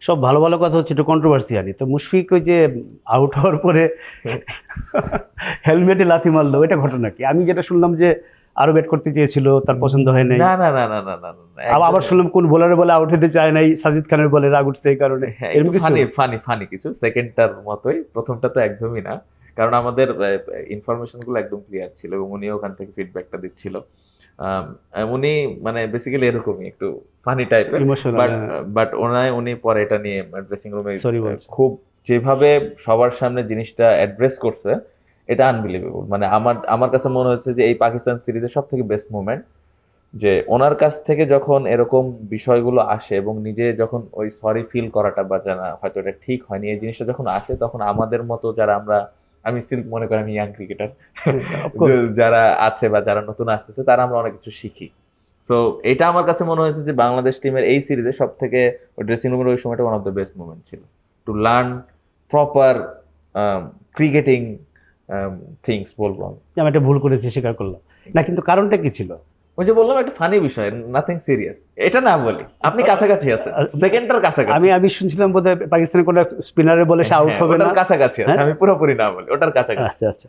সব ভালো ভালো কথা হচ্ছে, একটু কন্ট্রোভার্সিয়ালি। তো মুশফিক ওই যে আউট হওয়ার পরে হেলমেটে লাথি মারলো, এটা ঘটনা কি? আমি যেটা শুনলাম যে আরো ব্যাট করতে চেয়েছিল, তার পছন্দ হয় নাই। না না না না না না না, আবার একদমই। শুনলাম কোন বোলারে বলে আউট হতে চায় নাই, সাজিদ খানের বলে রাগ উঠছে এই কারণে, হ্যাঁ, একটু এরকম কিছু। ফানি ফানি ফানি কিছু, সেকেন্ডটার মতোই, প্রথমটা তো একদমই না। কারণ আমাদের ইনফরমেশন গুলো একদম ক্লিয়ার ছিল এবং উনি ওখান থেকে ফিডব্যাকটা দিচ্ছিল। আম, উনি মানে বেসিক্যালি এরকমই একটু ফানি টাইপের। ইমোশনাল। বাট উনি পরে এটা নিয়ে ড্রেসিং রুমে সরি বলছে। খুব যেভাবে সবার সামনে জিনিসটা অ্যাড্রেস করছে, এটা আনবিলিভেবল। মানে আমার আমার কাছে মনে হচ্ছে যে এই পাকিস্তান সিরিজের সব থেকে বেস্ট মুভমেন্ট, যে ওনার কাছ থেকে যখন এরকম বিষয়গুলো আসে এবং নিজে যখন ওই সরি ফিল করাটা বা জানা হয়তো এটা ঠিক হয়নি, এই জিনিসটা যখন আসে, তখন আমাদের মতো যারা আমরা, আমি স্টিল মনে করি আমি ইয়াং ক্রিকেটার, অফকোর্স। যারা আছে বা যারা নতুন আসতেছে, তারা আমরা অনেক কিছু শিখি। সো এটা আমার কাছে মনে হয়েছে যে বাংলাদেশ টিমের এই সিরিজে সব থেকে ড্রেসিং রুমের ওই সময়টা one of the best movement ছিল, to learn proper cricketing things বলবো আমি। যে আমি একটা ভুল করেছি, স্বীকার করলাম। না, কিন্তু কারণটা কি ছিল? ওই যে বললাম একটা ফানি বিষয়, নাথিং সিরিয়াস, এটা না বলি, আপনি কাছাকাছি আছেন, সেকেন্ডটার কাছাকাছি। আমি শুনছিলাম বোধহয় পাকিস্তানের কোনো স্পিনারের বলে সে আউট হ্যাঁ, হবে না। ওটার কাছাকাছি আছে, হ্যাঁ? আমি পুরোপুরি না বলি, ওটার কাছাকাছি। আচ্ছা আচ্ছা।